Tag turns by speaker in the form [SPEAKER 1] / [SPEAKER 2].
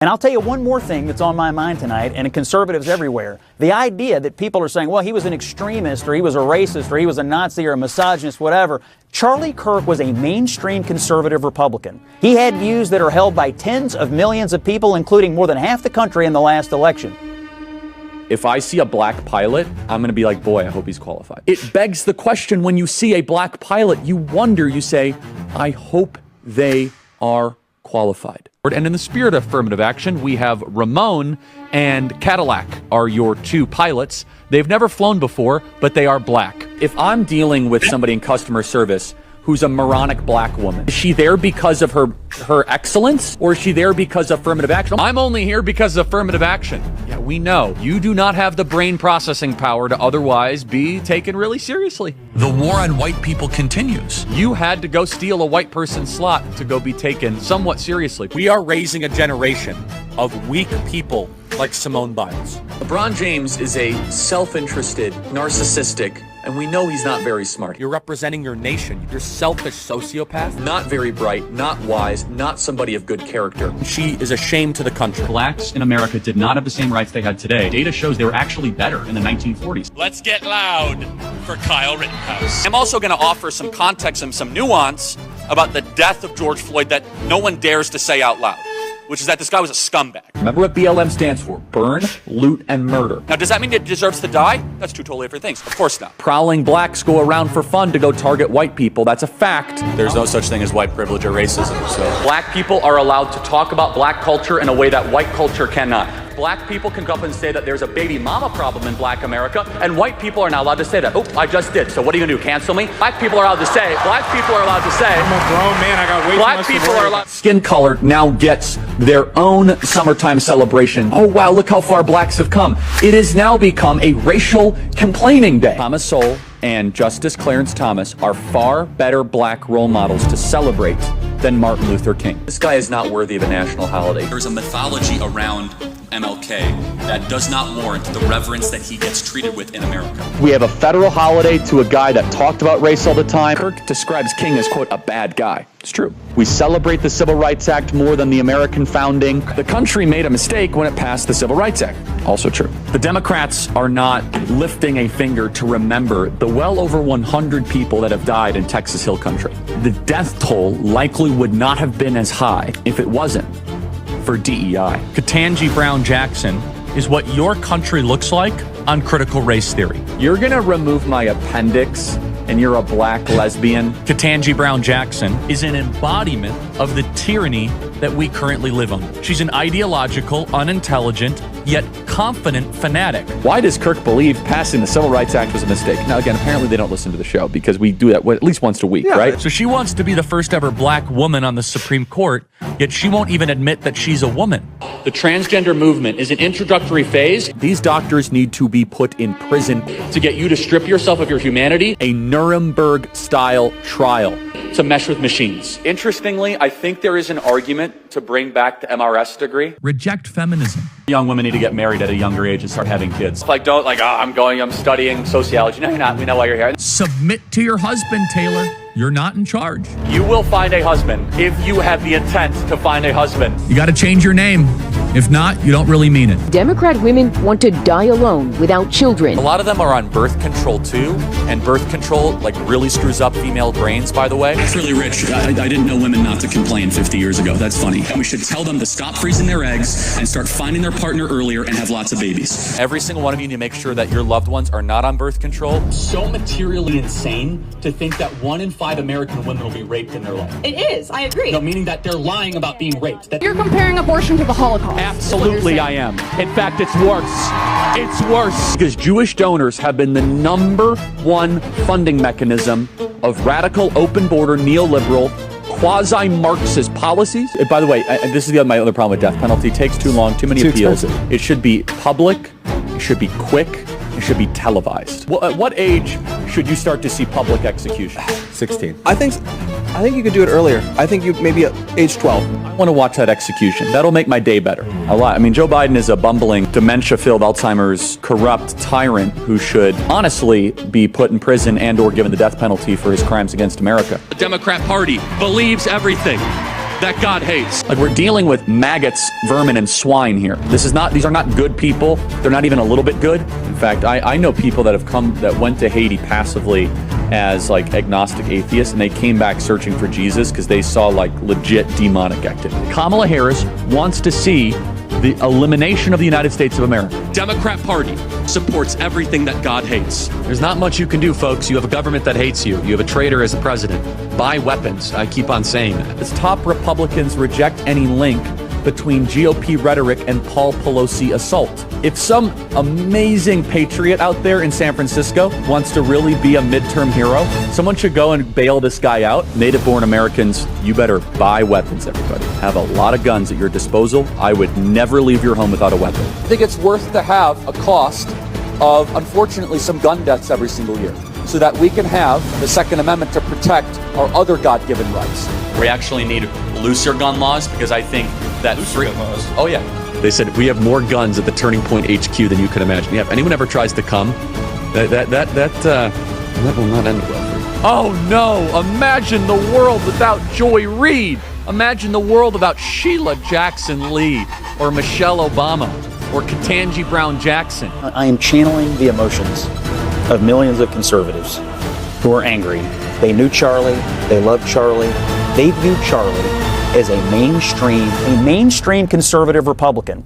[SPEAKER 1] And I'll tell you one more thing that's on my mind tonight, and conservatives everywhere. The idea that people are saying, well, he was an extremist, or he was a racist, or he was a Nazi, or a misogynist, whatever. Charlie Kirk was a mainstream conservative Republican. He had views that are held by tens of millions of people, including more than half the country in the last election.
[SPEAKER 2] If I see a black pilot, I'm going to be like, boy, I hope he's qualified. It begs the question, when you see a black pilot, you wonder, you say, I hope they are qualified. And in the spirit of affirmative action, we have Ramon and Cadillac are your two pilots. They've never flown before, but they are black. If I'm dealing with somebody in customer service who's a moronic black woman, is she there because of her excellence, or is she there because of affirmative action? I'm only here because of affirmative action. Yeah, we know. You do not have the brain processing power to otherwise be taken really seriously.
[SPEAKER 3] The war on white people continues.
[SPEAKER 2] You had to go steal a white person's slot to go be taken somewhat seriously.
[SPEAKER 4] We are raising a generation of weak people like Simone Biles.
[SPEAKER 2] LeBron James is a self-interested, narcissistic, and we know he's not very smart.
[SPEAKER 4] You're representing your nation. You're selfish sociopath.
[SPEAKER 2] Not very bright, not wise, not somebody of good character.
[SPEAKER 4] She is a shame to the country.
[SPEAKER 5] Blacks in America did not have the same rights they had today. Data shows they were actually better in the 1940s.
[SPEAKER 6] Let's get loud for Kyle Rittenhouse.
[SPEAKER 7] I'm also going to offer some context and some nuance about the death of George Floyd that no one dares to say out loud, which is that this guy was a scumbag.
[SPEAKER 2] Remember what BLM stands for? Burn, loot, and murder.
[SPEAKER 7] Now, does that mean it deserves to die? That's two totally different things. Of course not.
[SPEAKER 2] Prowling blacks go around for fun to go target white people. That's a fact.
[SPEAKER 7] There's no such thing as white privilege or racism, so.
[SPEAKER 2] Black people are allowed to talk about black culture in a way that white culture cannot. Black people can come up and say that there's a baby mama problem in black America, and white people are not allowed to say that. Oh, I just did. So what are you gonna do, cancel me? Black people are allowed to say, I'm a
[SPEAKER 4] grown man, I got way
[SPEAKER 2] black
[SPEAKER 4] too much
[SPEAKER 2] people
[SPEAKER 4] to worry
[SPEAKER 2] are allowed. Skin color now gets their own summertime celebration. Oh wow, look how far blacks have come. It has now become a racial complaining day. Thomas Sowell and Justice Clarence Thomas are far better black role models to celebrate than Martin Luther King. This guy is not worthy of a national holiday.
[SPEAKER 6] There's a mythology around MLK that does not warrant the reverence that he gets treated with in America.
[SPEAKER 8] We have a federal holiday to a guy that talked about race all the time.
[SPEAKER 2] Kirk describes King as, quote, a bad guy. It's true.
[SPEAKER 8] We celebrate the Civil Rights Act more than the American founding.
[SPEAKER 2] The country made a mistake when it passed the Civil Rights Act. Also true. The Democrats are not lifting a finger to remember the well over 100 people that have died in Texas Hill Country. The death toll likely would not have been as high if it wasn't for DEI.
[SPEAKER 9] Ketanji Brown Jackson is what your country looks like on critical race theory.
[SPEAKER 2] You're gonna remove my appendix and you're a black lesbian?
[SPEAKER 9] Ketanji Brown Jackson is an embodiment of the tyranny that we currently live under. She's an ideological, unintelligent, yet confident fanatic.
[SPEAKER 2] Why does Kirk believe passing the Civil Rights Act was a mistake? Now, again, apparently they don't listen to the show because we do that at least once a week, right?
[SPEAKER 9] So she wants to be the first ever black woman on the Supreme Court, yet she won't even admit that she's a woman.
[SPEAKER 2] The transgender movement is an introductory phase. These doctors need to be put in prison to get you to strip yourself of your humanity. A Nuremberg-style trial to mesh with machines. Interestingly, I think there is an argument to bring back the MRS degree.
[SPEAKER 9] Reject feminism.
[SPEAKER 2] Young women need to get married at a younger age and start having kids. I'm studying sociology. No, you're not. We know why you're here.
[SPEAKER 9] Submit to your husband, Taylor. You're not in charge.
[SPEAKER 2] You will find a husband if you have the intent to find a husband.
[SPEAKER 9] You got to change your name. If not, you don't really mean it.
[SPEAKER 10] Democrat women want to die alone without children.
[SPEAKER 7] A lot of them are on birth control too, and birth control really screws up female brains, by the way.
[SPEAKER 6] That's really rich. I didn't know women not to complain 50 years ago. That's funny. We should tell them to stop freezing their eggs and start finding their partner earlier and have lots of babies.
[SPEAKER 7] Every single one of you need to make sure that your loved ones are not on birth control.
[SPEAKER 11] So materially insane to think that 1 in 5 American women will be raped in their life.
[SPEAKER 12] It is, I agree.
[SPEAKER 11] No, meaning that they're lying about being raped.
[SPEAKER 12] You're comparing abortion to the Holocaust.
[SPEAKER 2] Absolutely I am. In fact, it's worse. It's worse. Because Jewish donors have been the #1 funding mechanism of radical, open border, neoliberal, quasi-Marxist policies. By the way, this is my other problem with death penalty. It takes too long, too many appeals.
[SPEAKER 4] Expensive.
[SPEAKER 2] It should be public, it should be quick, it should be televised. Well, at what age should you start to see public execution?
[SPEAKER 4] 16. I think you could do it earlier. I think you maybe at age 12.
[SPEAKER 2] I want to watch that execution. That'll make my day better. A lot. I mean, Joe Biden is a bumbling, dementia-filled, Alzheimer's, corrupt tyrant who should honestly be put in prison and or given the death penalty for his crimes against America.
[SPEAKER 9] The Democrat Party believes everything.
[SPEAKER 7] that God hates.
[SPEAKER 2] Like, we're dealing with maggots, vermin, and swine here. These are not good people. They're not even a little bit good. In fact, I know people that went to Haiti passively as like agnostic atheists, and they came back searching for Jesus because they saw like legit demonic activity. Kamala Harris wants to see the elimination of the United States of America.
[SPEAKER 7] Democrat Party supports everything that God hates.
[SPEAKER 9] There's not much you can do, folks. You have a government that hates you. You have a traitor as the president. Buy weapons. I keep on saying that.
[SPEAKER 2] As top Republicans reject any link between GOP rhetoric and Paul Pelosi assault. If some amazing patriot out there in San Francisco wants to really be a midterm hero, someone should go and bail this guy out. Native-born Americans, you better buy weapons, everybody. Have a lot of guns at your disposal. I would never leave your home without a weapon.
[SPEAKER 13] I think it's worth to have a cost of, unfortunately, some gun deaths every single year, so that we can have the Second Amendment to protect our other God-given rights.
[SPEAKER 9] We actually need looser gun laws because I think that
[SPEAKER 4] gun laws.
[SPEAKER 9] Oh yeah. They said we have more guns at the Turning Point HQ than you could imagine. Yeah, if anyone ever tries to come, that will not end well for you.
[SPEAKER 2] Oh no! Imagine the world without Joy Reid. Imagine the world without Sheila Jackson Lee or Michelle Obama or Ketanji Brown Jackson.
[SPEAKER 1] I am channeling the emotions of millions of conservatives who are angry. They knew Charlie. They loved Charlie. They viewed Charlie as a mainstream conservative Republican.